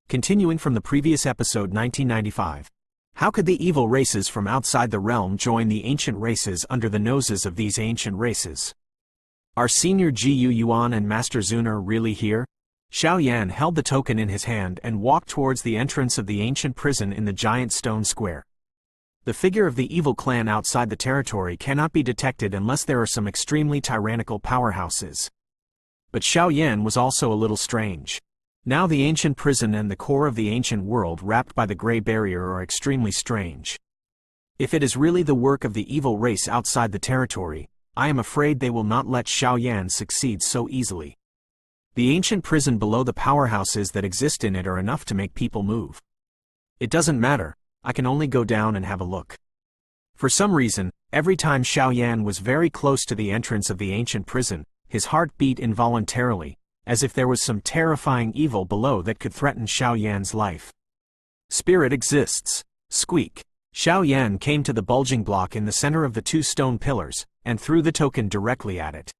Continuing from the previous episode 1995. How could the evil races from outside the realm join the ancient races under the noses of these ancient races? Are Senior Gu Yuan and Master Zuner really here? Xiao Yan held the token in his hand and walked towards the entrance of the ancient prison in the giant stone square. The figure of the evil clan outside the territory cannot be detected unless there are some extremely tyrannical powerhouses. But Xiao Yan was also a little strange. Now the ancient prison and the core of the ancient world wrapped by the gray barrier are extremely strange. If it is really the work of the evil race outside the territory, I am afraid they will not let Xiao Yan succeed so easily. The ancient prison below the powerhouses that exist in it are enough to make people move. It doesn't matter, I can only go down and have a look. For some reason, every time Xiao Yan was very close to the entrance of the ancient prison, his heart beat involuntarily, as if there was some terrifying evil below that could threaten Xiao Yan's life. Spirit exists. Squeak. Xiao Yan came to the bulging block in the center of the two stone pillars, and threw the token directly at it.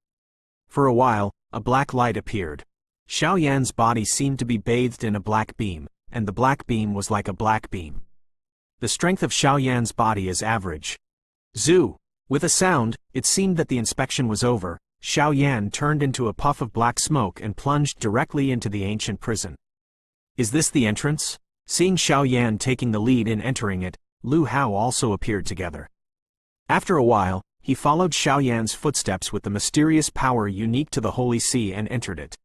For a while, a black light appeared. Xiao Yan's body seemed to be bathed in a black beam, and the black beam was like a black beam. The strength of Xiao Yan's body is average. Zoo! With a sound, it seemed that the inspection was over. Xiao Yan turned into a puff of black smoke and plunged directly into the ancient prison. Is this the entrance? Seeing Xiao Yan taking the lead in entering it, Lu Hao also appeared together. After a while, he followed Xiao Yan's footsteps with the mysterious power unique to the Holy See and entered it.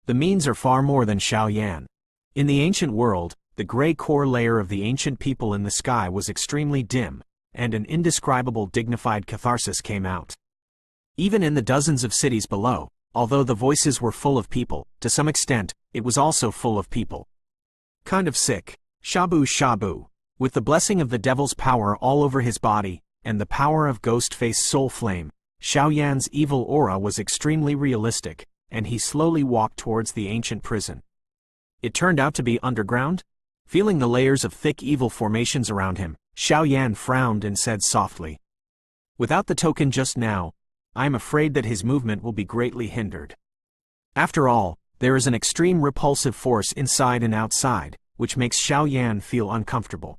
The means are far more than Xiao Yan. In the ancient world, the gray core layer of the ancient people in the sky was extremely dim, and an indescribable dignified catharsis came out. Even in the dozens of cities below, although the voices were full of people, to some extent, it was also full of people. Kind of sick. Shabu Shabu. With the blessing of the devil's power all over his body, and the power of Ghost-Face Soul Flame, Xiao Yan's evil aura was extremely realistic, and he slowly walked towards the ancient prison. It turned out to be underground? Feeling the layers of thick evil formations around him, Xiao Yan frowned and said softly. Without the token just now, I am afraid that his movement will be greatly hindered. After all, there is an extreme repulsive force inside and outside, which makes Xiao Yan feel uncomfortable.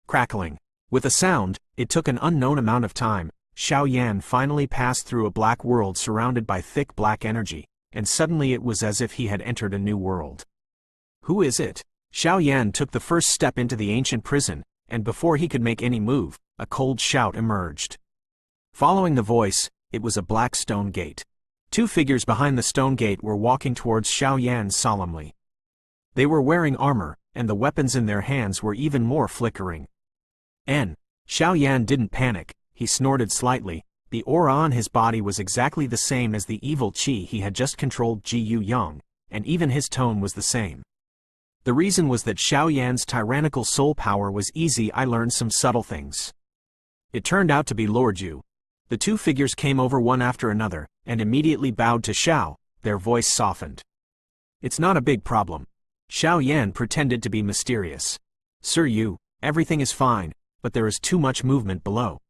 Crackling. With a sound, it took an unknown amount of time, Xiao Yan finally passed through a black world surrounded by thick black energy, and suddenly it was as if he had entered a new world. Who is it? Xiao Yan took the first step into the ancient prison, and before he could make any move, a cold shout emerged. Following the voice, it was a black stone gate. Two figures behind the stone gate were walking towards Xiao Yan solemnly. They were wearing armor, and the weapons in their hands were even more flickering. Xiao Yan didn't panic, he snorted slightly. The aura on his body was exactly the same as the evil qi he had just controlled Ji Yu Yang, and even his tone was the same. The reason was that Xiao Yan's tyrannical soul power was easy. I learned some subtle things. It turned out to be Lord Yu. The two figures came over one after another, and immediately bowed to Xiao, their voice softened. It's not a big problem. Xiao Yan pretended to be mysterious. Sir Yu, everything is fine, but there is too much movement below.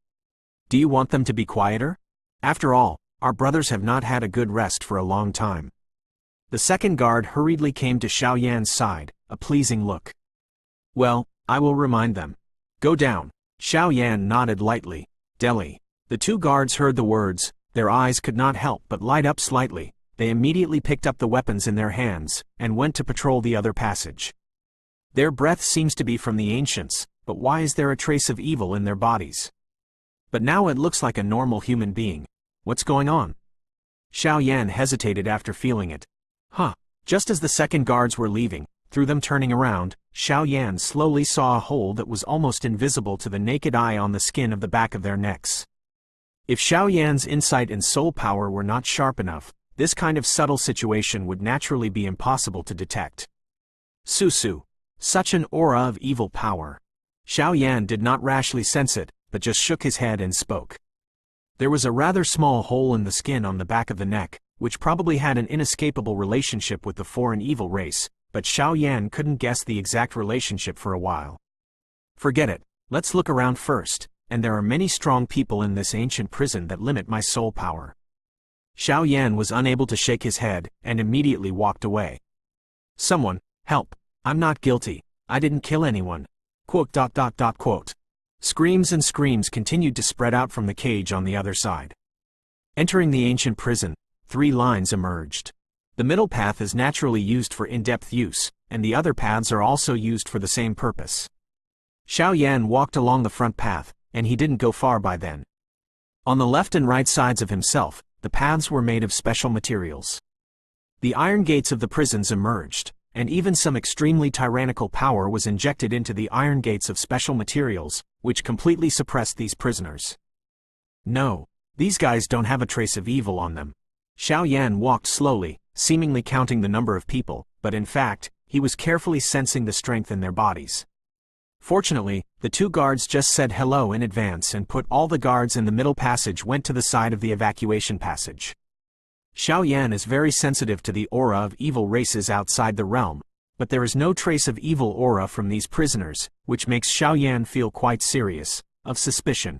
Do you want them to be quieter? After all, our brothers have not had a good rest for a long time. The second guard hurriedly came to Xiao Yan's side, a pleasing look. Well, I will remind them. Go down. Xiao Yan nodded lightly. Delhi. The two guards heard the words, their eyes could not help but light up slightly. They immediately picked up the weapons in their hands, and went to patrol the other passage. Their breath seems to be from the ancients, but why is there a trace of evil in their bodies? But now it looks like a normal human being. What's going on? Xiao Yan hesitated after feeling it. Just as the second guards were leaving, through them turning around, Xiao Yan slowly saw a hole that was almost invisible to the naked eye on the skin of the back of their necks. If Xiao Yan's insight and soul power were not sharp enough, this kind of subtle situation would naturally be impossible to detect. Susu. Such an aura of evil power. Xiao Yan did not rashly sense it, but just shook his head and spoke. There was a rather small hole in the skin on the back of the neck, which probably had an inescapable relationship with the foreign evil race, but Xiao Yan couldn't guess the exact relationship for a while. Forget it, let's look around first, and there are many strong people in this ancient prison that limit my soul power. Xiao Yan was unable to shake his head, and immediately walked away. Someone, help, I'm not guilty. I didn't kill anyone. Quote. Screams and screams continued to spread out from the cage on the other side. Entering the ancient prison, 3 lines emerged. The middle path is naturally used for in-depth use, and the other paths are also used for the same purpose. Xuan walked along the front path, and he didn't go far by then. On the left and right sides of himself, the paths were made of special materials. The iron gates of the prisons emerged, and even some extremely tyrannical power was injected into the iron gates of special materials, which completely suppressed these prisoners. No, these guys don't have a trace of evil on them. Xuan walked slowly, seemingly counting the number of people, but in fact, he was carefully sensing the strength in their bodies. Fortunately, the 2 guards just said hello in advance and put all the guards in the middle passage went to the side of the evacuation passage. Xuan is very sensitive to the aura of evil races outside the realm, but there is no trace of evil aura from these prisoners, which makes Xuan feel quite serious, of suspicion.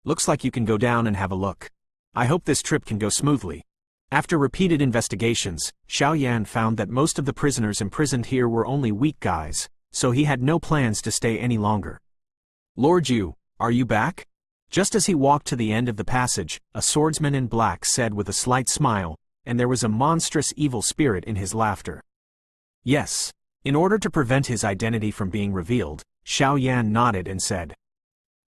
Looks like you can go down and have a look. I hope this trip can go smoothly. After repeated investigations, Xuan found that most of the prisoners imprisoned here were only weak guys, so he had no plans to stay any longer. Lord Yu, are you back? Just as he walked to the end of the passage, a swordsman in black said with a slight smile, and there was a monstrous evil spirit in his laughter. Yes. In order to prevent his identity from being revealed, Xuan nodded and said,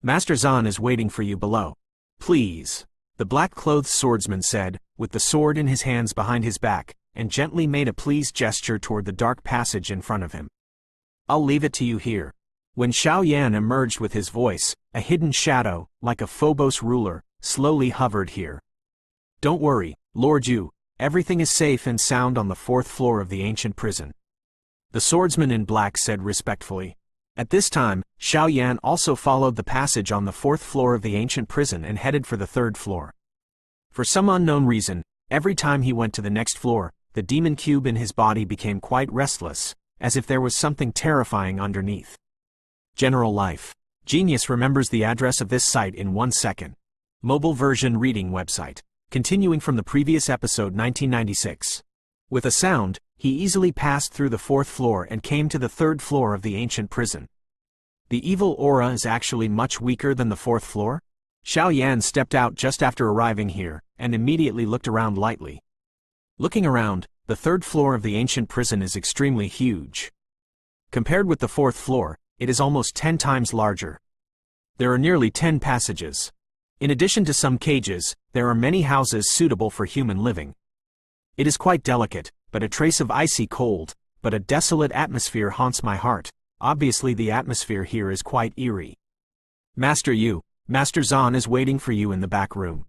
Master Xuan is waiting for you below. Please. The black-clothed swordsman said, with the sword in his hands behind his back, and gently made a pleased gesture toward the dark passage in front of him. I'll leave it to you here. When Xuan emerged with his voice, a hidden shadow, like a Phobos ruler, slowly hovered here. Don't worry, Lord Yu, everything is safe and sound on the 4th floor of the ancient prison. The swordsman in black said respectfully. At this time, Xuan also followed the passage on the 4th floor of the ancient prison and headed for the 3rd floor. For some unknown reason, every time he went to the next floor, the demon cube in his body became quite restless, as if there was something terrifying underneath. General Life. Genius remembers the address of this site in 1 second. Mobile version reading website. Continuing from the previous episode 1996. With a sound, he easily passed through the 4th floor and came to the 3rd floor of the ancient prison. The evil aura is actually much weaker than the 4th floor? Xuan stepped out just after arriving here, and immediately looked around lightly. Looking around, the 3rd floor of the ancient prison is extremely huge. Compared with the 4th floor, it is almost 10 times larger. There are nearly 10 passages. In addition to some cages, there are many houses suitable for human living. It is quite delicate, but a trace of icy cold, but a desolate atmosphere haunts my heart. Obviously the atmosphere here is quite eerie. Master Yu, Master Xuan is waiting for you in the back room.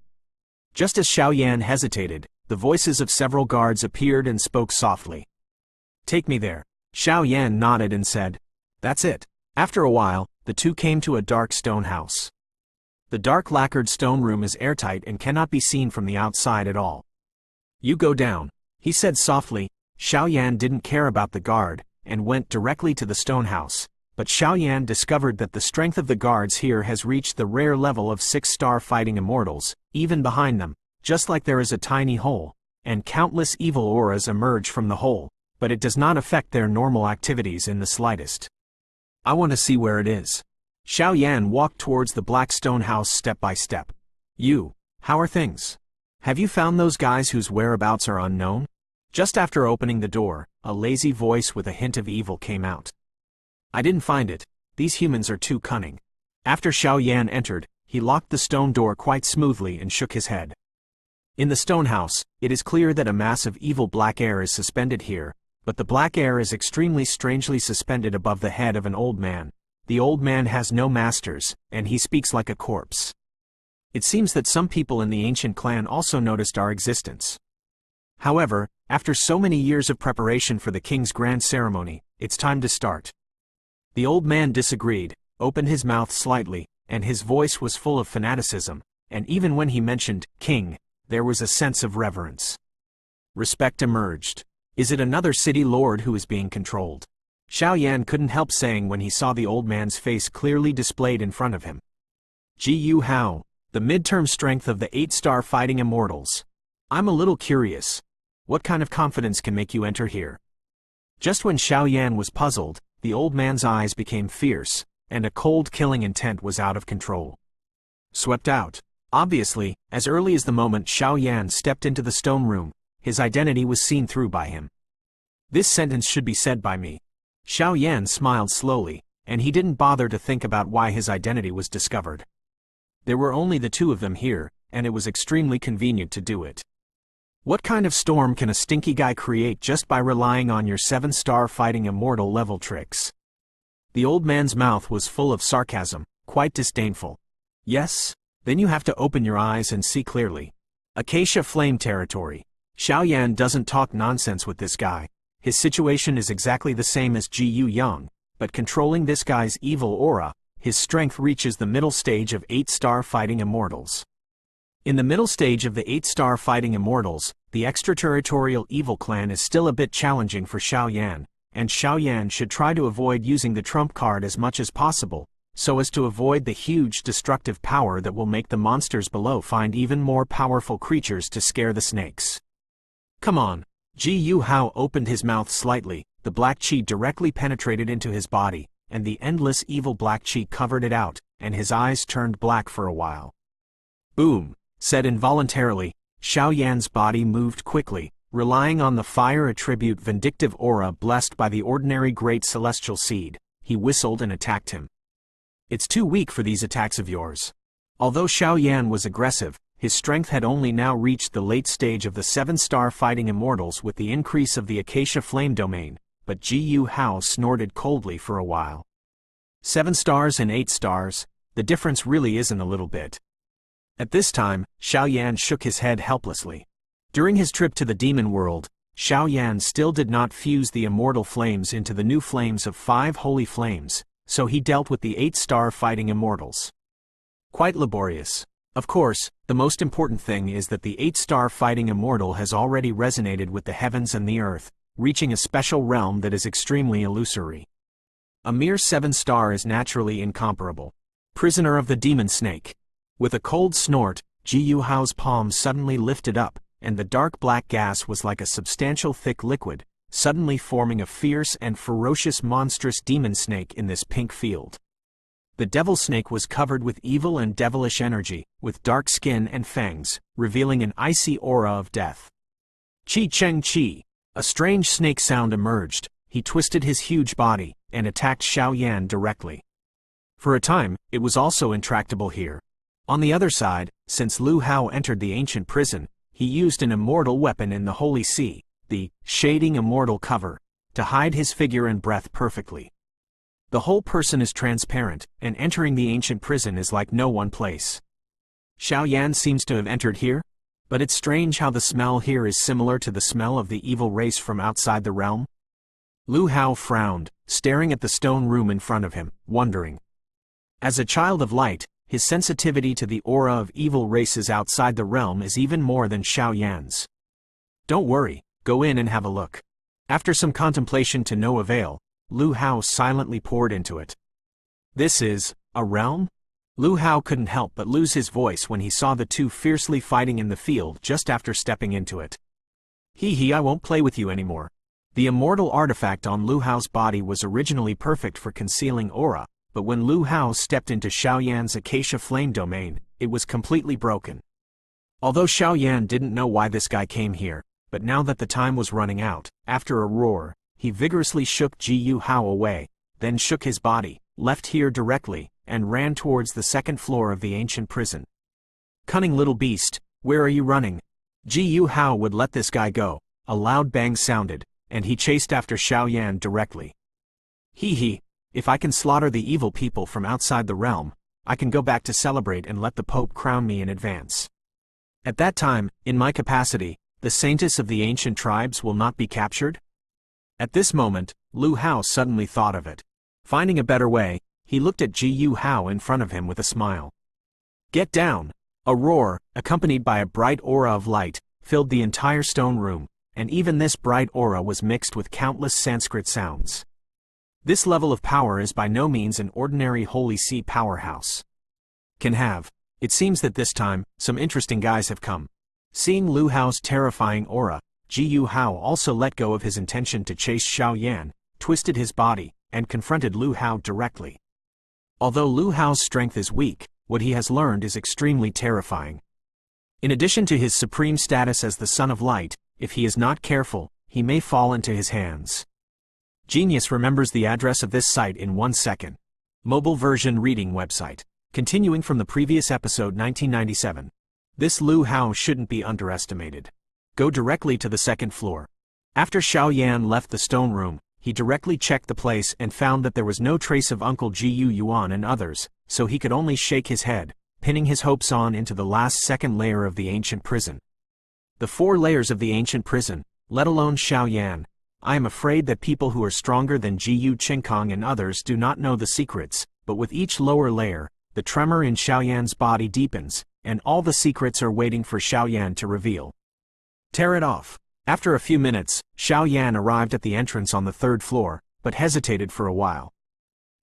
Just as Xuan hesitated, the voices of several guards appeared and spoke softly. Take me there. Xuan nodded and said, That's it. After a while, the 2 came to a dark stone house. The dark lacquered stone room is airtight and cannot be seen from the outside at all. You go down, he said softly. Xuan didn't care about the guard, and went directly to the stone house, but Xuan discovered that the strength of the guards here has reached the rare level of 6-star fighting immortals, even behind them, just like there is a tiny hole, and countless evil auras emerge from the hole, but it does not affect their normal activities in the slightest. I want to see where it is. Xuan walked towards the black stone house step by step. You, how are things? Have you found those guys whose whereabouts are unknown? Just after opening the door, a lazy voice with a hint of evil came out. I didn't find it. These humans are too cunning. After Xuan entered, he locked the stone door quite smoothly and shook his head. In the stone house, it is clear that a mass of evil black air is suspended here, but the black air is extremely strangely suspended above the head of an old man. The old man has no masters, and he speaks like a corpse. It seems that some people in the ancient clan also noticed our existence. However, after so many years of preparation for the king's grand ceremony, it's time to start. The old man disagreed, opened his mouth slightly, and his voice was full of fanaticism, and even when he mentioned king, there was a sense of reverence. Respect emerged. Is it another city lord who is being controlled? Xuan couldn't help saying when he saw the old man's face clearly displayed in front of him. Gu Hao, the midterm strength of the 8-star fighting immortals. I'm a little curious. What kind of confidence can make you enter here? Just when Xiaoyan was puzzled, the old man's eyes became fierce, and a cold killing intent was out of control. Swept out. Obviously, as early as the moment Xiaoyan stepped into the stone room, his identity was seen through by him. This sentence should be said by me. Xiaoyan smiled slowly, and he didn't bother to think about why his identity was discovered. There were only the two of them here, and it was extremely convenient to do it. What kind of storm can a stinky guy create just by relying on your 7-star fighting immortal level tricks? The old man's mouth was full of sarcasm, quite disdainful. Yes? Then you have to open your eyes and see clearly. Acacia Flame territory. Xiaoyan doesn't talk nonsense with this guy. His situation is exactly the same as Ji Yu Yang, but controlling this guy's evil aura, his strength reaches the middle stage of 8-star fighting immortals. In the middle stage of the 8-star fighting immortals, the extraterritorial evil clan is still a bit challenging for Xiaoyan, and Xiaoyan should try to avoid using the trump card as much as possible, so as to avoid the huge destructive power that will make the monsters below find even more powerful creatures to scare the snakes. Come on. Ji Yu Hao opened his mouth slightly, the black qi directly penetrated into his body, and the endless evil black qi covered it out, and his eyes turned black for a while. Boom, said involuntarily, Xiaoyan's body moved quickly, relying on the fire attribute vindictive aura blessed by the ordinary great celestial seed. He whistled and attacked him. It's too weak for these attacks of yours. Although Xiaoyan was aggressive, his strength had only now reached the late stage of the 7-star fighting immortals with the increase of the Acacia Flame domain, but Ji Yu Hao snorted coldly for a while. 7 stars and 8 stars, the difference really isn't a little bit. At this time, Xiaoyan shook his head helplessly. During his trip to the demon world, Xiaoyan still did not fuse the immortal flames into the new flames of 5 holy flames, so he dealt with the 8-star fighting immortals. Quite laborious. Of course, the most important thing is that the 8-star fighting immortal has already resonated with the heavens and the earth, reaching a special realm that is extremely illusory. A mere 7-star is naturally incomparable. Prisoner of the demon snake. With a cold snort, Ji Yu Hao's palm suddenly lifted up, and the dark black gas was like a substantial thick liquid, suddenly forming a fierce and ferocious monstrous demon snake in this pink field. The devil snake was covered with evil and devilish energy, with dark skin and fangs, revealing an icy aura of death. Chi Cheng Chi! A strange snake sound emerged. He twisted his huge body, and attacked Xiaoyan directly. For a time, it was also intractable here. On the other side, since Lu Hao entered the ancient prison, he used an immortal weapon in the Holy Sea, the shading immortal cover, to hide his figure and breath perfectly. The whole person is transparent, and entering the ancient prison is like no one place. Xiaoyan seems to have entered here, but it's strange how the smell here is similar to the smell of the evil race from outside the realm. Lu Hao frowned, staring at the stone room in front of him, wondering. As a child of light, his sensitivity to the aura of evil races outside the realm is even more than Xiaoyan's. Don't worry, go in and have a look. After some contemplation to no avail, Lu Hao silently poured into it. This is a realm? Lu Hao couldn't help but lose his voice when he saw the two fiercely fighting in the field just after stepping into it. I won't play with you anymore. The immortal artifact on Lu Hao's body was originally perfect for concealing aura, but when Lu Hao stepped into Xiaoyan's Acacia Flame domain, it was completely broken. Although Xiaoyan didn't know why this guy came here, but now that the time was running out, after a roar, he vigorously shook Ji Yu Hao away, then shook his body, left here directly, and ran towards the second floor of the ancient prison. Cunning little beast, where are you running? Ji Yu Hao would let this guy go. A loud bang sounded, and he chased after Xiaoyan directly. If I can slaughter the evil people from outside the realm, I can go back to celebrate and let the Pope crown me in advance. At that time, in my capacity, the saintess of the ancient tribes will not be captured? At this moment, Lu Hao suddenly thought of it. Finding a better way, he looked at Ji Yu Hao in front of him with a smile. Get down! A roar, accompanied by a bright aura of light, filled the entire stone room, and even this bright aura was mixed with countless Sanskrit sounds. This level of power is by no means an ordinary Holy See powerhouse. It seems that this time, some interesting guys have come. Seeing Lu Hao's terrifying aura, Ji Hao also let go of his intention to chase Xiao Yan, twisted his body, and confronted Lu Hao directly. Although Lu Hao's strength is weak, what he has learned is extremely terrifying. In addition to his supreme status as the Son of Light, if he is not careful, he may fall into his hands. Genius remembers the address of this site in 1 second. Mobile version reading website. Continuing from the previous episode 1997. This Lu Hao shouldn't be underestimated. Go directly to the second floor. After Xiao Yan left the stone room, he directly checked the place and found that there was no trace of Uncle Ji Yuan and others, so he could only shake his head, pinning his hopes on into the last second layer of the ancient prison. The 4 layers of the ancient prison, let alone Xiao Yan. I am afraid that people who are stronger than Ji Qingkong and others do not know the secrets, but with each lower layer, the tremor in Xiao Yan's body deepens, and all the secrets are waiting for Xiao Yan to reveal. Tear it off. After a few minutes, Xiao Yan arrived at the entrance on the 3rd floor, but hesitated for a while.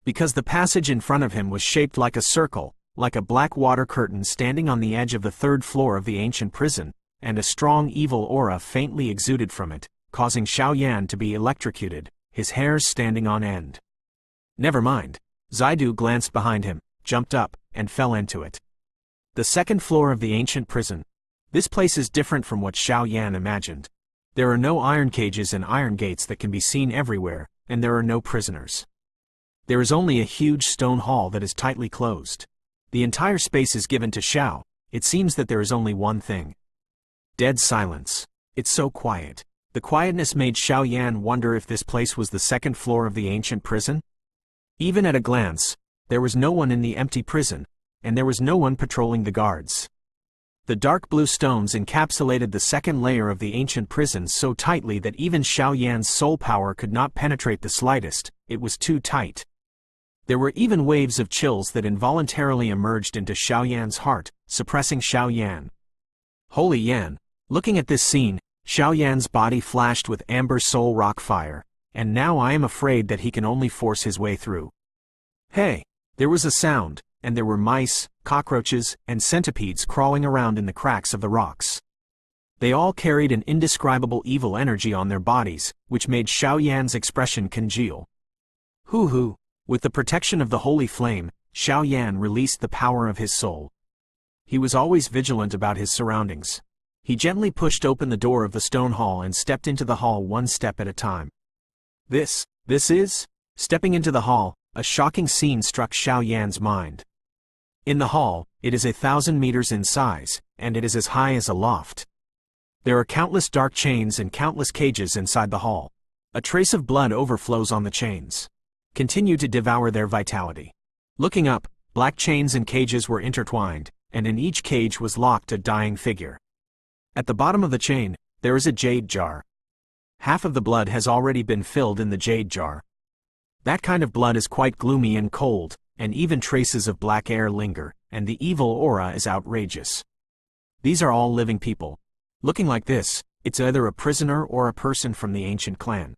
Because the passage in front of him was shaped like a circle, like a black water curtain standing on the edge of the 3rd floor of the ancient prison, and a strong evil aura faintly exuded from it, causing Xiao Yan to be electrocuted, his hairs standing on end. Never mind. Zaidu glanced behind him, jumped up, and fell into it. The 2nd floor of the ancient prison. This place is different from what Xiao Yan imagined. There are no iron cages and iron gates that can be seen everywhere, and there are no prisoners. There is only a huge stone hall that is tightly closed. The entire space is given to Xiao. It seems that there is only one thing. Dead silence. It's so quiet. The quietness made Xiao Yan wonder if this place was the 2nd floor of the ancient prison. Even at a glance, there was no one in the empty prison, and there was no one patrolling the guards. The dark blue stones encapsulated the 2nd layer of the ancient prison so tightly that even Xiao Yan's soul power could not penetrate the slightest. It was too tight. There were even waves of chills that involuntarily emerged into Xiao Yan's heart, suppressing Xiao Yan. Holy Yan! Looking at this scene, Xiao Yan's body flashed with amber soul rock fire, and now I am afraid that he can only force his way through. Hey! There was a sound, and there were mice, cockroaches, and centipedes crawling around in the cracks of the rocks. They all carried an indescribable evil energy on their bodies, which made Xiao Yan's expression congeal. Hoo-hoo! With the protection of the holy flame, Xiao Yan released the power of his soul. He was always vigilant about his surroundings. He gently pushed open the door of the stone hall and stepped into the hall 1 step at a time. This is? Stepping into the hall, a shocking scene struck Xiao Yan's mind. In the hall, it is 1,000 meters in size, and it is as high as a loft. There are countless dark chains and countless cages inside the hall. A trace of blood overflows on the chains. Continue to devour their vitality. Looking up, black chains and cages were intertwined, and in each cage was locked a dying figure. At the bottom of the chain, there is a jade jar. Half of the blood has already been filled in the jade jar. That kind of blood is quite gloomy and cold, and even traces of black air linger, and the evil aura is outrageous. These are all living people. Looking like this, it's either a prisoner or a person from the ancient clan.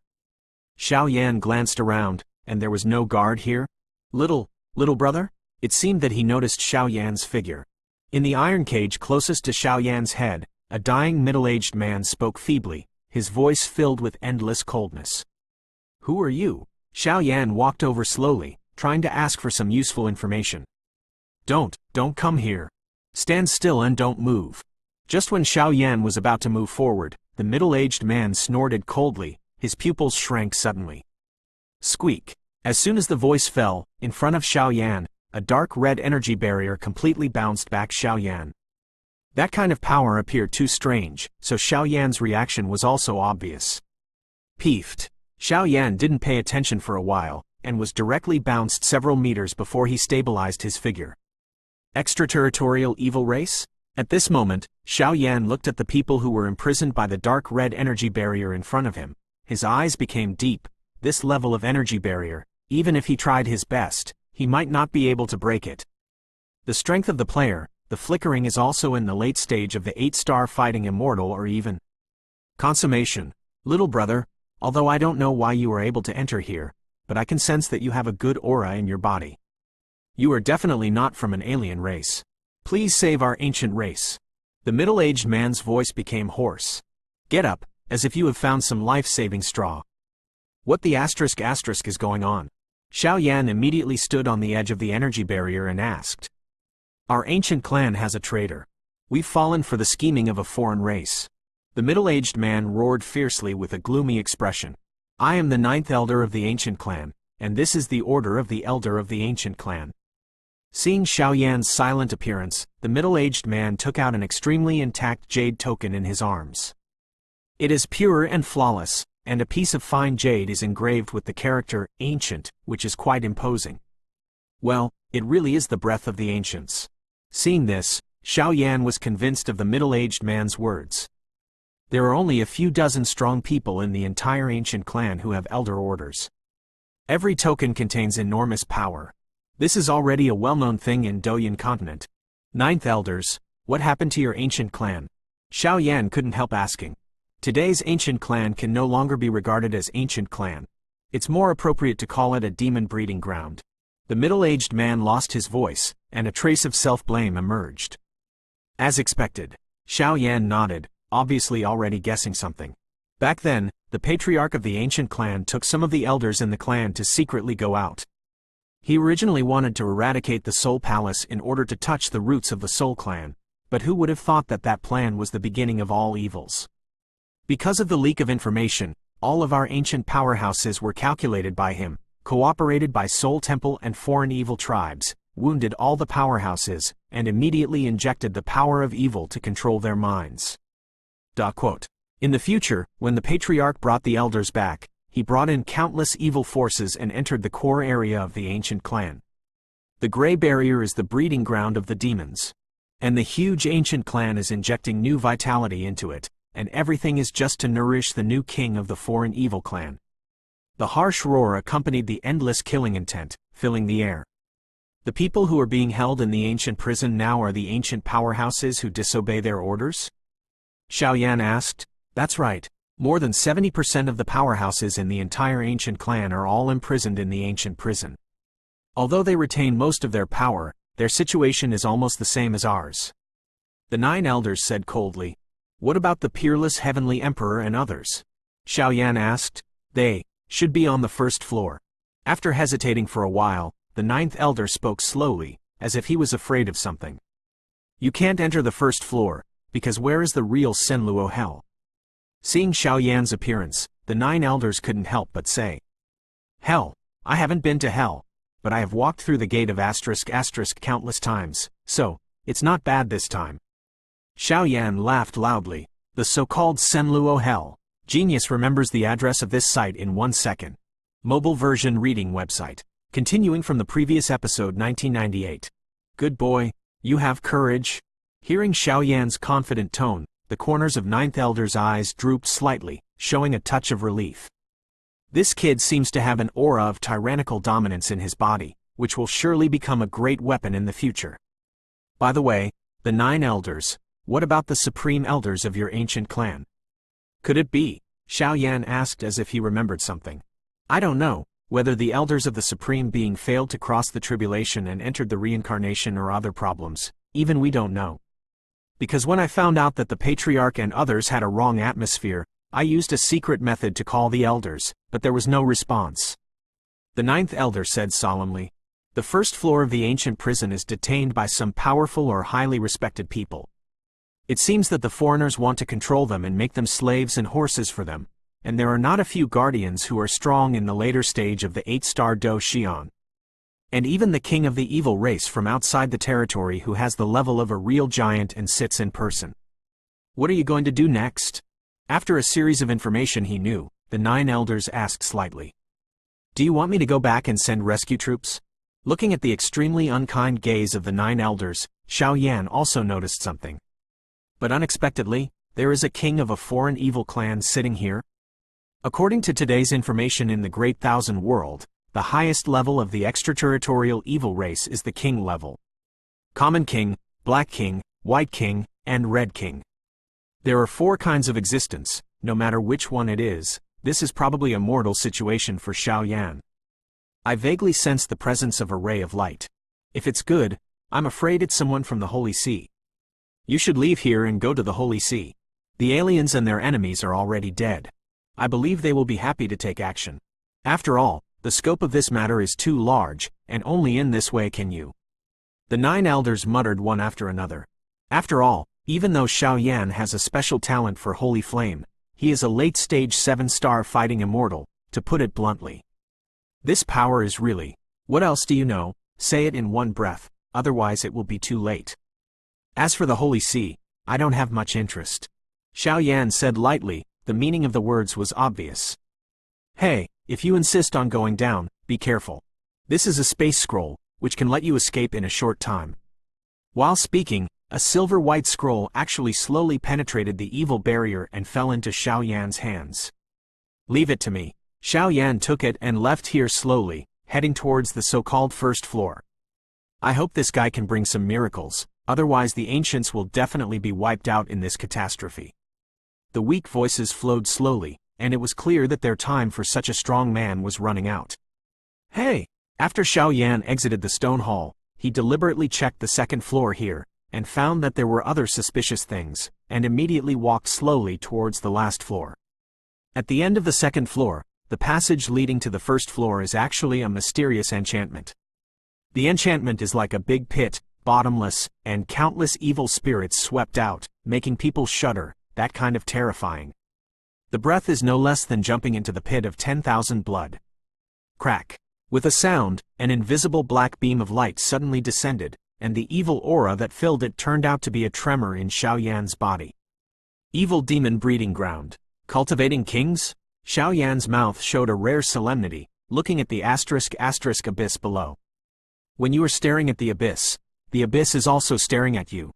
Xiao Yan glanced around, and there was no guard here. Little brother? It seemed that he noticed Xiao Yan's figure. In the iron cage closest to Xiao Yan's head, a dying middle-aged man spoke feebly, his voice filled with endless coldness. Who are you? Xiao Yan walked over slowly, trying to ask for some useful information. Don't come here. Stand still and don't move. Just when Xiao Yan was about to move forward, the middle-aged man snorted coldly, his pupils shrank suddenly. Squeak. As soon as the voice fell, in front of Xiao Yan, a dark red energy barrier completely bounced back Xiao Yan. That kind of power appeared too strange, so Xiao Yan's reaction was also obvious. Peeved. Xiao Yan didn't pay attention for a while, and was directly bounced several meters before he stabilized his figure. Extraterritorial evil race? At this moment, Xiao Yan looked at the people who were imprisoned by the dark red energy barrier in front of him. His eyes became deep. This level of energy barrier, even if he tried his best, he might not be able to break it. The strength of the player, the flickering is also in the late stage of the 8-star fighting immortal or even consummation. Little brother, although I don't know why you were able to enter here, but I can sense that you have a good aura in your body. You are definitely not from an alien race. Please save our ancient race. The middle-aged man's voice became hoarse. Get up, as if you have found some life-saving straw. What the asterisk is going on? Xiao Yan immediately stood on the edge of the energy barrier and asked. Our ancient clan has a traitor. We've fallen for the scheming of a foreign race. The middle-aged man roared fiercely with a gloomy expression. I am the 9th elder of the ancient clan, and this is the order of the elder of the ancient clan. Seeing Xiao Yan's silent appearance, the middle-aged man took out an extremely intact jade token in his arms. It is pure and flawless, and a piece of fine jade is engraved with the character ancient, which is quite imposing. Well, it really is the breath of the ancients. Seeing this, Xiao Yan was convinced of the middle-aged man's words. There are only a few dozen strong people in the entire ancient clan who have elder orders. Every token contains enormous power. This is already a well-known thing in Douyin continent. 9th elders, what happened to your ancient clan? Xiao Yan couldn't help asking. Today's ancient clan can no longer be regarded as ancient clan. It's more appropriate to call it a demon breeding ground. The middle-aged man lost his voice, and a trace of self-blame emerged. As expected, Xiao Yan nodded, obviously already guessing something. Back then, the patriarch of the ancient clan took some of the elders in the clan to secretly go out. He originally wanted to eradicate the Soul Palace in order to touch the roots of the Soul Clan, but who would have thought that that plan was the beginning of all evils? Because of the leak of information, all of our ancient powerhouses were calculated by him, cooperated by Soul Temple and foreign evil tribes, wounded all the powerhouses, and immediately injected the power of evil to control their minds. In the future, when the patriarch brought the elders back, he brought in countless evil forces and entered the core area of the ancient clan. The Grey Barrier is the breeding ground of the demons. And the huge ancient clan is injecting new vitality into it, and everything is just to nourish the new king of the foreign evil clan. The harsh roar accompanied the endless killing intent, filling the air. The people who are being held in the ancient prison now are the ancient powerhouses who disobey their orders? Xiao Yan asked. That's right. More than 70% of the powerhouses in the entire ancient clan are all imprisoned in the ancient prison. Although they retain most of their power, their situation is almost the same as ours. The 9 elders said coldly. What about the peerless heavenly emperor and others? Xiao Yan asked. They should be on the first floor. After hesitating for a while, the 9th elder spoke slowly, as if he was afraid of something. You can't enter the first floor, because where is the real Senluo hell? Seeing Xiao Yan's appearance, the 9 elders couldn't help but say. Hell, I haven't been to hell, but I have walked through the gate of asterisk countless times, so, it's not bad this time. Xiao Yan laughed loudly. The so-called Senluo hell. Genius remembers the address of this site in 1 second. Mobile version reading website. Continuing from the previous episode 1998. Good boy, you have courage. Hearing Xiao Yan's confident tone, the corners of 9th elder's eyes drooped slightly, showing a touch of relief. This kid seems to have an aura of tyrannical dominance in his body, which will surely become a great weapon in the future. By the way, the 9 elders, what about the supreme elders of your ancient clan? Could it be? Xiao Yan asked as if he remembered something. I don't know, whether the elders of the supreme being failed to cross the tribulation and entered the reincarnation or other problems, even we don't know. Because when I found out that the patriarch and others had a wrong atmosphere, I used a secret method to call the elders, but there was no response. The 9th elder said solemnly. The first floor of the ancient prison is detained by some powerful or highly respected people. It seems that the foreigners want to control them and make them slaves and horses for them, and there are not a few guardians who are strong in the later stage of the 8-star Do Xian. And even the king of the evil race from outside the territory who has the level of a real giant and sits in person. What are you going to do next? After a series of information he knew, the 9 elders asked slightly. Do you want me to go back and send rescue troops? Looking at the extremely unkind gaze of the 9 elders, Xiao Yan also noticed something. But unexpectedly, there is a king of a foreign evil clan sitting here. According to today's information in the Great Thousand World, the highest level of the extraterritorial evil race is the king level. Common king, black king, white king, and red king. There are 4 kinds of existence, no matter which one it is. This is probably a mortal situation for Xiao Yan. I vaguely sense the presence of a ray of light. If it's good, I'm afraid it's someone from the Holy See. You should leave here and go to the Holy See. The aliens and their enemies are already dead. I believe they will be happy to take action. After all, the scope of this matter is too large, and only in this way can you. The 9 elders muttered one after another. After all, even though Xuan has a special talent for holy flame, he is a late-stage 7-star fighting immortal, to put it bluntly. This power is really... What else do you know? Say it in one breath, otherwise it will be too late. As for the Holy Sea, I don't have much interest. Xuan said lightly, the meaning of the words was obvious. Hey, if you insist on going down, be careful. This is a space scroll, which can let you escape in a short time. While speaking, a silver-white scroll actually slowly penetrated the evil barrier and fell into Xuan's hands. Leave it to me. Xuan took it and left here slowly, heading towards the so-called first floor. I hope this guy can bring some miracles, otherwise the ancients will definitely be wiped out in this catastrophe. The weak voices flowed slowly, and it was clear that their time for such a strong man was running out. Hey! After Xuan exited the stone hall, he deliberately checked the second floor here, and found that there were other suspicious things, and immediately walked slowly towards the last floor. At the end of the second floor, the passage leading to the first floor is actually a mysterious enchantment. The enchantment is like a big pit, bottomless, and countless evil spirits swept out, making people shudder, that kind of terrifying. The breath is no less than jumping into the pit of 10,000 blood. Crack. With a sound, an invisible black beam of light suddenly descended, and the evil aura that filled it turned out to be a tremor in Xuan's body. Evil demon breeding ground. Cultivating kings? Xuan's mouth showed a rare solemnity, looking at the asterisk abyss below. When you are staring at the abyss is also staring at you.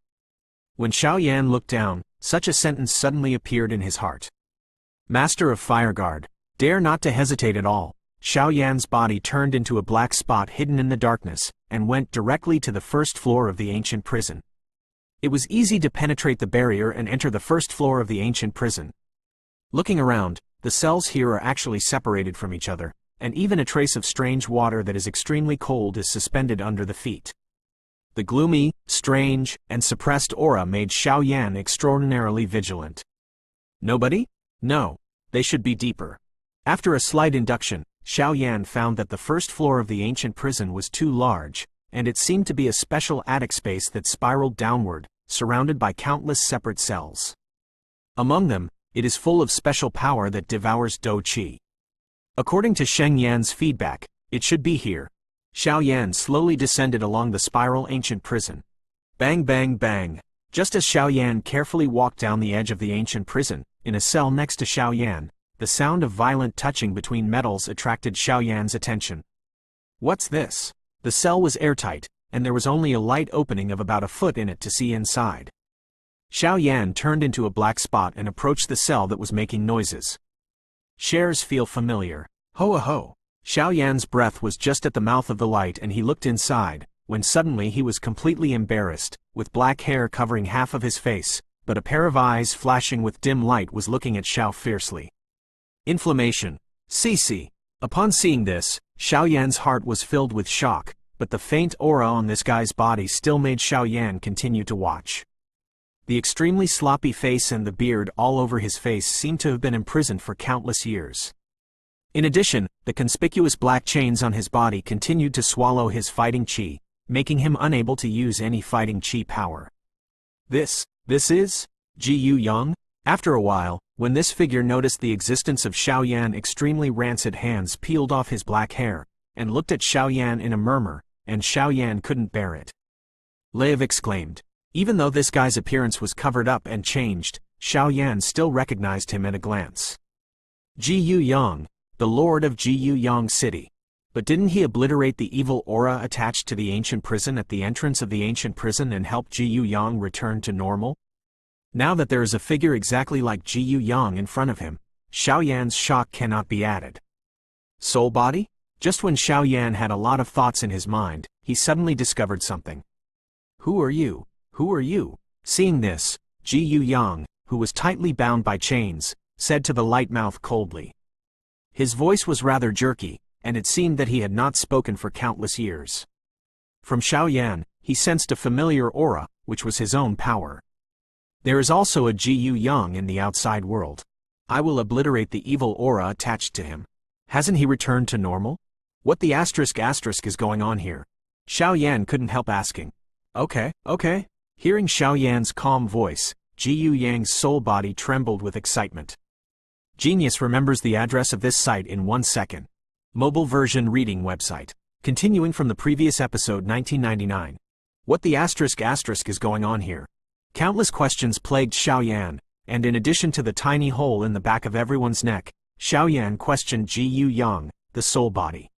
When Xuan looked down, such a sentence suddenly appeared in his heart. Master of Fireguard, dare not to hesitate at all. Xuan's body turned into a black spot hidden in the darkness, and went directly to the first floor of the ancient prison. It was easy to penetrate the barrier and enter the first floor of the ancient prison. Looking around, the cells here are actually separated from each other, and even a trace of strange water that is extremely cold is suspended under the feet. The gloomy, strange, and suppressed aura made Xuan extraordinarily vigilant. Nobody? No, they should be deeper. After a slight induction, Xuan found that the first floor of the ancient prison was too large, and it seemed to be a special attic space that spiraled downward, surrounded by countless separate cells. Among them, it is full of special power that devours Do Qi. According to Sheng Yan's feedback, it should be here. Xuan slowly descended along the spiral ancient prison. Bang bang bang. Just as Xuan carefully walked down the edge of the ancient prison, in a cell next to Xuan, the sound of violent touching between metals attracted Xuan's attention. What's this? The cell was airtight, and there was only a light opening of about a foot in it to see inside. Xuan turned into a black spot and approached the cell that was making noises. Shares feel familiar. Ho-a-ho. Xuan's breath was just at the mouth of the light and he looked inside, when suddenly he was completely embarrassed, with black hair covering half of his face, but a pair of eyes flashing with dim light was looking at Xiao fiercely. Inflammation. CC. Upon seeing this, Xuan's heart was filled with shock, but the faint aura on this guy's body still made Xuan continue to watch. The extremely sloppy face and the beard all over his face seemed to have been imprisoned for countless years. In addition, the conspicuous black chains on his body continued to swallow his fighting qi, making him unable to use any fighting qi power. This is Ji Yu Yang? After a while, when this figure noticed the existence of Xuan, extremely rancid hands peeled off his black hair, and looked at Xuan in a murmur, and Xuan couldn't bear it. Lev exclaimed. Even though this guy's appearance was covered up and changed, Xuan still recognized him at a glance. Ji Yu Yang, the Lord of Ji Yu Yang City. But didn't he obliterate the evil aura attached to the ancient prison at the entrance of the ancient prison and help Ji Yu Yang return to normal? Now that there is a figure exactly like Ji Yu Yang in front of him, Xuan's shock cannot be added. Soul body? Just when Xuan had a lot of thoughts in his mind, he suddenly discovered something. Who are you? Who are you? Seeing this, Ji Yu Yang, who was tightly bound by chains, said to the light mouth coldly. His voice was rather jerky, and it seemed that he had not spoken for countless years. From Xuan, he sensed a familiar aura, which was his own power. There is also a Gu Yang in the outside world. I will obliterate the evil aura attached to him. Hasn't he returned to normal? What the asterisk is going on here? Xiao Yan couldn't help asking. Okay. Hearing Xiao Yan's calm voice, Gu Yang's soul body trembled with excitement. Genius remembers the address of this site in 1 second. Mobile version reading website. Continuing from the previous episode 1999. What the asterisk is going on here? Countless questions plagued Xiao Yan, and in addition to the tiny hole in the back of everyone's neck, Xiao Yan questioned Gu Yang, the soul body.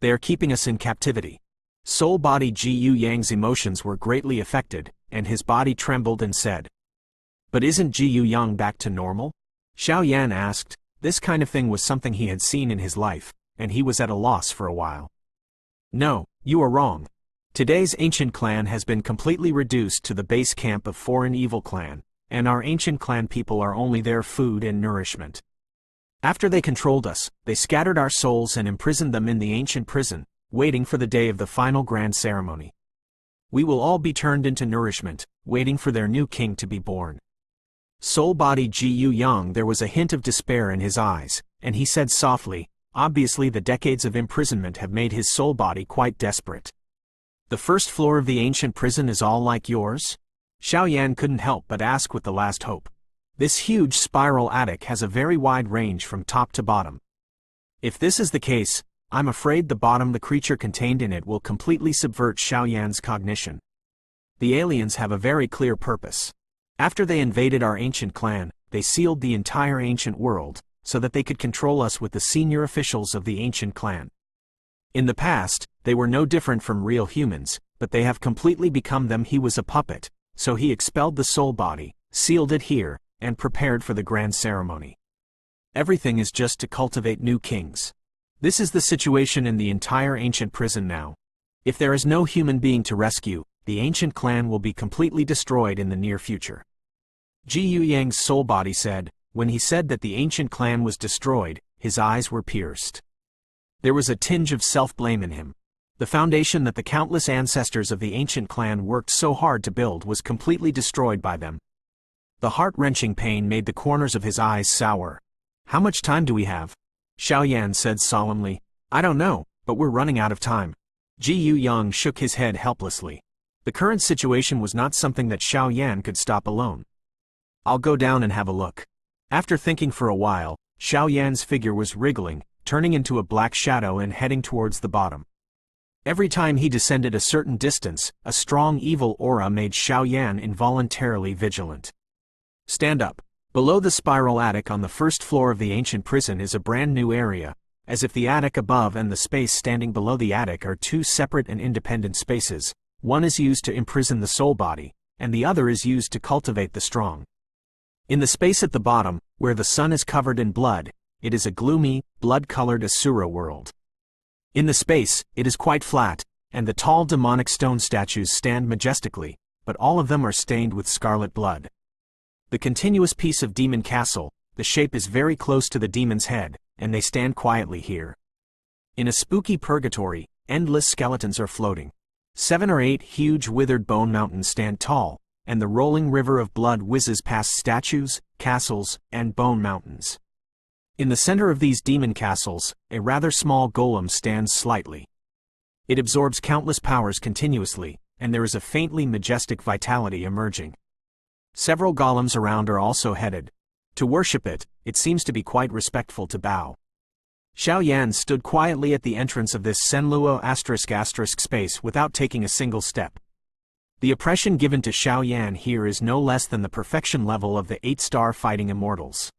They are keeping us in captivity. Soul body Gu Yang's emotions were greatly affected, and his body trembled and said. But isn't Gu Yang back to normal? Xiao Yan asked. This kind of thing was something he had seen in his life, and he was at a loss for a while. No, you are wrong. Today's ancient clan has been completely reduced to the base camp of foreign evil clan, and our ancient clan people are only their food and nourishment. After they controlled us, they scattered our souls and imprisoned them in the ancient prison, waiting for the day of the final grand ceremony. We will all be turned into nourishment, waiting for their new king to be born. Soul body Gu Yang, there was a hint of despair in his eyes, and he said softly, obviously the decades of imprisonment have made his soul body quite desperate. The first floor of the ancient prison is all like yours? Xiao Yan couldn't help but ask with the last hope. This huge spiral attic has a very wide range from top to bottom. If this is the case, I'm afraid the creature contained in it will completely subvert Xiao Yan's cognition. The aliens have a very clear purpose. After they invaded our ancient clan, they sealed the entire ancient world, so that they could control us with the senior officials of the ancient clan. In the past, they were no different from real humans, but they have completely become them. He was a puppet, so he expelled the soul body, sealed it here, and prepared for the grand ceremony. Everything is just to cultivate new kings. This is the situation in the entire ancient prison now. If there is no human being to rescue, the ancient clan will be completely destroyed in the near future. Gu Yang's soul body said. When he said that the ancient clan was destroyed, his eyes were pierced. There was a tinge of self-blame in him. The foundation that the countless ancestors of the ancient clan worked so hard to build was completely destroyed by them. The heart-wrenching pain made the corners of his eyes sour. How much time do we have? Xiao Yan said solemnly. I don't know, but we're running out of time. Gu Yang shook his head helplessly. The current situation was not something that Xiao Yan could stop alone. I'll go down and have a look. After thinking for a while, Xiao Yan's figure was wriggling, turning into a black shadow and heading towards the bottom. Every time he descended a certain distance, a strong evil aura made Xiao Yan involuntarily vigilant. Stand up. Below the spiral attic on the first floor of the ancient prison is a brand new area, as if the attic above and the space standing below the attic are two separate and independent spaces. One is used to imprison the soul body, and the other is used to cultivate the strong. In the space at the bottom, where the sun is covered in blood, it is a gloomy, blood-colored Asura world. In the space, it is quite flat, and the tall demonic stone statues stand majestically, but all of them are stained with scarlet blood. The continuous piece of demon castle, the shape is very close to the demon's head, and they stand quietly here. In a spooky purgatory, endless skeletons are floating. 7 or 8 huge withered bone mountains stand tall, and the rolling river of blood whizzes past statues, castles, and bone mountains. In the center of these demon castles, a rather small golem stands slightly. It absorbs countless powers continuously, and there is a faintly majestic vitality emerging. Several golems around are also headed. To worship it, it seems to be quite respectful to bow. Xiao Yan stood quietly at the entrance of this Senluo ** space without taking a single step. The oppression given to Xiao Yan here is no less than the perfection level of the 8-star fighting immortals.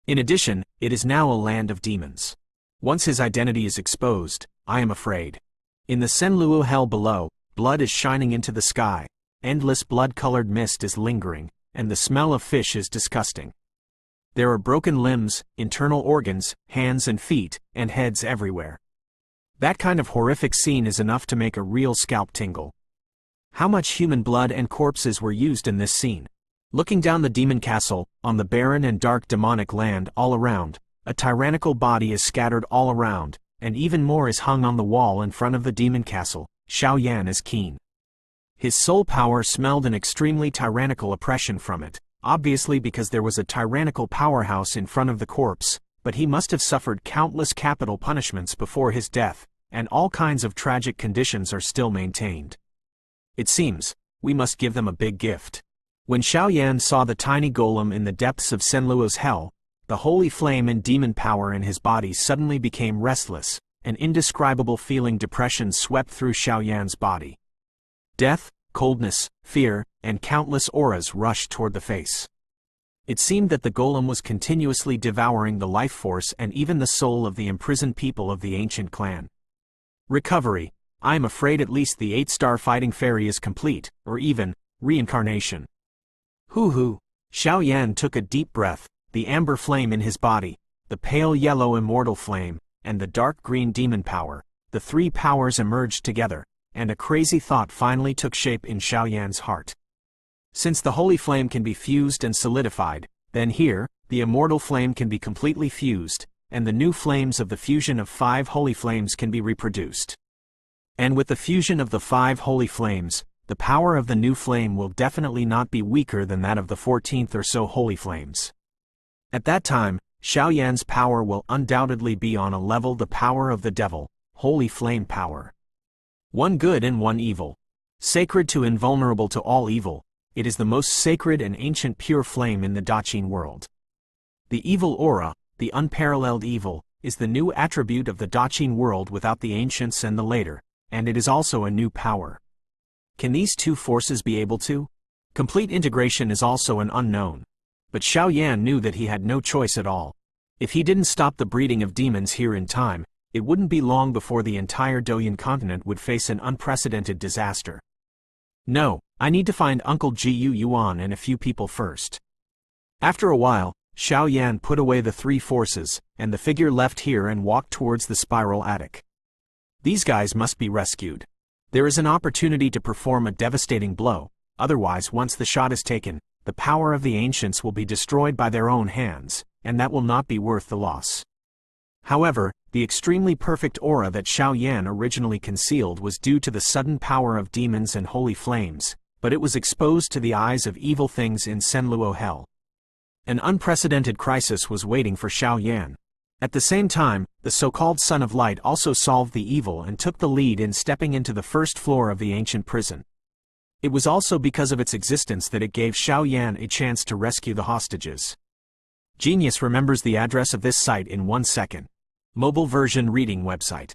In addition, it is now a land of demons. Once his identity is exposed, I am afraid. In the Senluo hell below, blood is shining into the sky, endless blood-colored mist is lingering, and the smell of fish is disgusting. There are broken limbs, internal organs, hands and feet, and heads everywhere. That kind of horrific scene is enough to make a real scalp tingle. How much human blood and corpses were used in this scene? Looking down the demon castle, on the barren and dark demonic land all around, a tyrannical body is scattered all around, and even more is hung on the wall in front of the demon castle. Xiao Yan is keen. His soul power smelled an extremely tyrannical oppression from it, obviously because there was a tyrannical powerhouse in front of the corpse, but he must have suffered countless capital punishments before his death, and all kinds of tragic conditions are still maintained. It seems, we must give them a big gift. When Xuan saw the tiny golem in the depths of Senluo's hell, the holy flame and demon power in his body suddenly became restless. An indescribable feeling depression swept through Xuan's body. Death, coldness, fear, and countless auras rushed toward the face. It seemed that the golem was continuously devouring the life force and even the soul of the imprisoned people of the ancient clan. Recovery. I am afraid at least the 8-star fighting fairy is complete, or even, reincarnation. Hoo-hoo. Xuan took a deep breath, the amber flame in his body, the pale yellow immortal flame, and the dark green demon power, the three powers emerged together, and a crazy thought finally took shape in Xuan's heart. Since the holy flame can be fused and solidified, then here, the immortal flame can be completely fused, and the new flames of the fusion of 5 holy flames can be reproduced. And with the fusion of the 5 holy flames, the power of the new flame will definitely not be weaker than that of the 14th or so holy flames. At that time, Xuan's power will undoubtedly be on a level the power of the devil, holy flame power. One good and one evil. Sacred to invulnerable to all evil, it is the most sacred and ancient pure flame in the Daqin world. The evil aura, the unparalleled evil, is the new attribute of the Daqin world without the ancients and the later, and it is also a new power. Can these two forces be able to? Complete integration is also an unknown. But Xuan knew that he had no choice at all. If he didn't stop the breeding of demons here in time, it wouldn't be long before the entire Douyin continent would face an unprecedented disaster. No, I need to find Uncle Yuan and a few people first. After a while, Xuan put away the 3 forces, and the figure left here and walked towards the spiral attic. These guys must be rescued. There is an opportunity to perform a devastating blow, otherwise once the shot is taken, the power of the ancients will be destroyed by their own hands, and that will not be worth the loss. However, the extremely perfect aura that Xuan originally concealed was due to the sudden power of demons and holy flames, but it was exposed to the eyes of evil things in Senluo hell. An unprecedented crisis was waiting for Xuan. At the same time, the so-called Son of Light also solved the evil and took the lead in stepping into the first floor of the ancient prison. It was also because of its existence that it gave Xuan a chance to rescue the hostages. Genius remembers the address of this site in 1 second. Mobile version reading website.